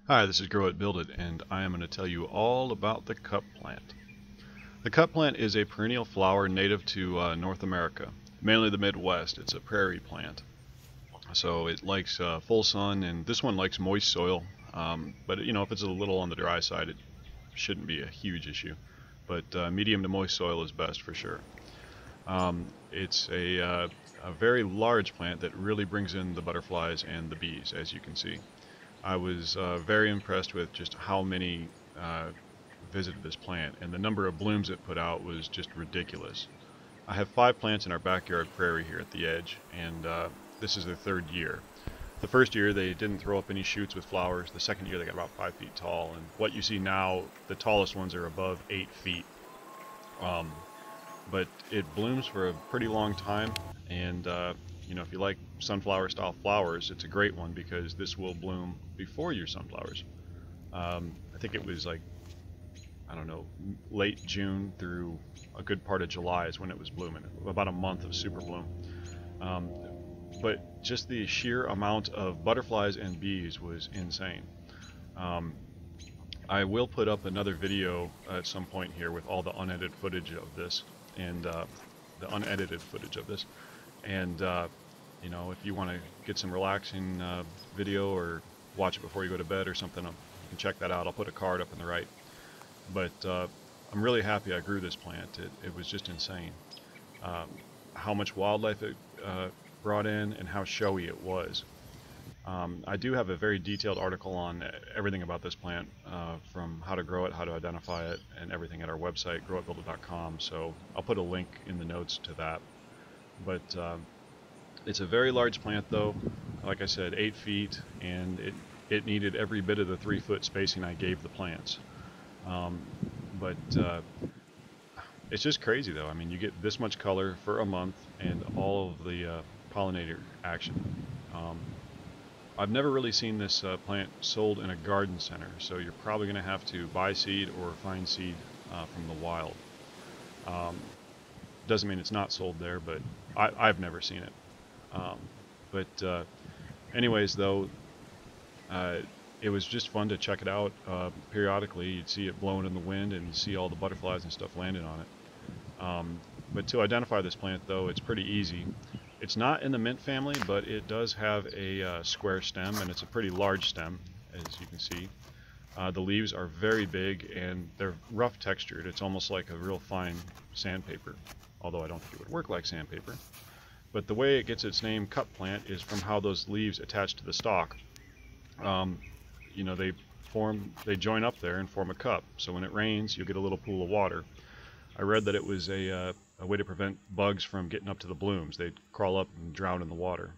Hi, this is Grow It Build It, and I am going to tell you all about the cup plant. The cup plant is a perennial flower native to North America, mainly the Midwest. It's a prairie plant, so it likes full sun, and this one likes moist soil. But you know, if it's a little on the dry side, it shouldn't be a huge issue. But medium to moist soil is best for sure. It's a very large plant that really brings in the butterflies and the bees, as you can see. I was very impressed with just how many visited this plant, and the number of blooms it put out was just ridiculous. I have 5 plants in our backyard prairie here at the edge, and this is their 3rd year. The first year they didn't throw up any shoots with flowers. The second year they got about 5 feet tall, and what you see now, the tallest ones are above 8 feet. But it blooms for a pretty long time, and you know, if you like sunflower style flowers, it's a great one because this will bloom before your sunflowers. I think it was like, I don't know, late June through a good part of July is when it was blooming. About a month of super bloom. But just the sheer amount of butterflies and bees was insane. I will put up another video at some point here with all the unedited footage of this, and you know, if you want to get some relaxing video or watch it before you go to bed or something, you can check that out. I'll put a card up on the right. But I'm really happy I grew this plant. It was just insane how much wildlife it brought in and how showy it was. I do have a very detailed article on everything about this plant, from how to grow it, how to identify it, and everything at our website, growitbuildit.com. So I'll put a link in the notes to that. But it's a very large plant, though. Like I said, 8 feet, and it needed every bit of the 3-foot spacing I gave the plants. But it's just crazy, though. I mean, you get this much color for a month and all of the pollinator action. I've never really seen this plant sold in a garden center, so you're probably going to have to buy seed or find seed from the wild. Doesn't mean it's not sold there, but I've never seen it. Anyways, though, it was just fun to check it out periodically. You'd see it blowing in the wind and see all the butterflies and stuff landing on it. But to identify this plant, though, it's pretty easy. It's not in the mint family, but it does have a square stem, and it's a pretty large stem, as you can see. The leaves are very big, and they're rough textured. It's almost like a real fine sandpaper, although I don't think it would work like sandpaper. But the way it gets its name, cup plant, is from how those leaves attach to the stalk. You know, they join up there and form a cup. So when it rains, you'll get a little pool of water. I read that it was a way to prevent bugs from getting up to the blooms. They'd crawl up and drown in the water.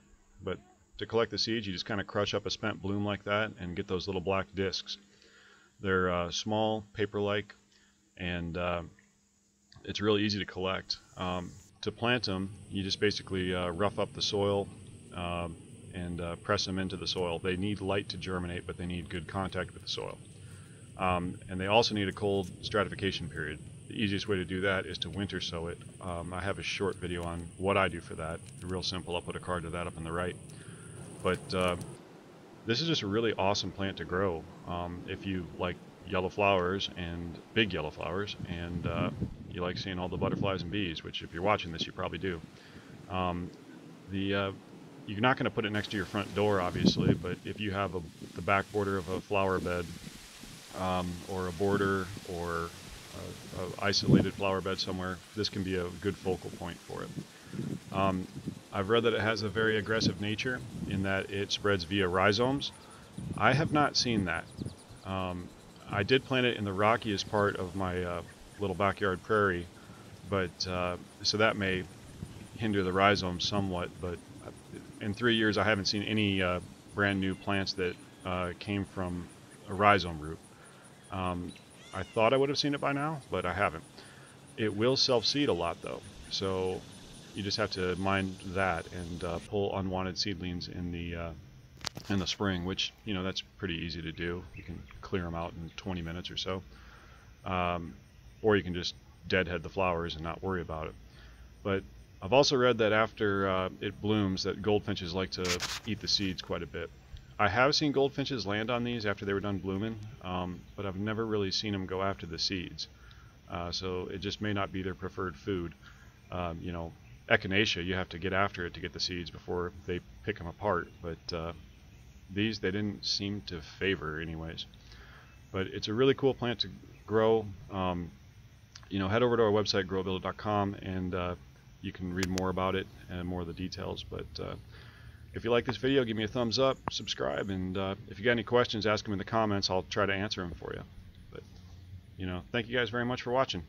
But to collect the seeds, you just kind of crush up a spent bloom like that and get those little black discs. They're small, paper-like, and it's really easy to collect. To plant them, you just basically rough up the soil and press them into the soil. They need light to germinate, but they need good contact with the soil. And they also need a cold stratification period. The easiest way to do that is to winter sow it. I have a short video on what I do for that. Real simple. I'll put a card to that up on the right. But this is just a really awesome plant to grow if you like yellow flowers and big yellow flowers, and you like seeing all the butterflies and bees, which if you're watching this you probably do. You're not going to put it next to your front door, obviously, but if you have the back border of a flower bed, or a border, or an isolated flower bed somewhere, this can be a good focal point for it. I've read that it has a very aggressive nature in that it spreads via rhizomes. I have not seen that. I did plant it in the rockiest part of my little backyard prairie, but so that may hinder the rhizomes somewhat, but in 3 years I haven't seen any brand new plants that came from a rhizome root. I thought I would have seen it by now, but I haven't. It will self-seed a lot, though, so you just have to mind that and pull unwanted seedlings in the spring, which, you know, that's pretty easy to do. You can clear them out in 20 minutes or so, or you can just deadhead the flowers and not worry about it. But I've also read that after it blooms, that goldfinches like to eat the seeds quite a bit. I have seen goldfinches land on these after they were done blooming, but I've never really seen them go after the seeds. So it just may not be their preferred food. You know, echinacea, you have to get after it to get the seeds before they pick them apart, but these they didn't seem to favor anyways. But it's a really cool plant to grow. You know, head over to our website, growbuilder.com, and you can read more about it and more of the details. But if you like this video, give me a thumbs up, subscribe, and if you got any questions, ask them in the comments. I'll try to answer them for you. But, you know, thank you guys very much for watching.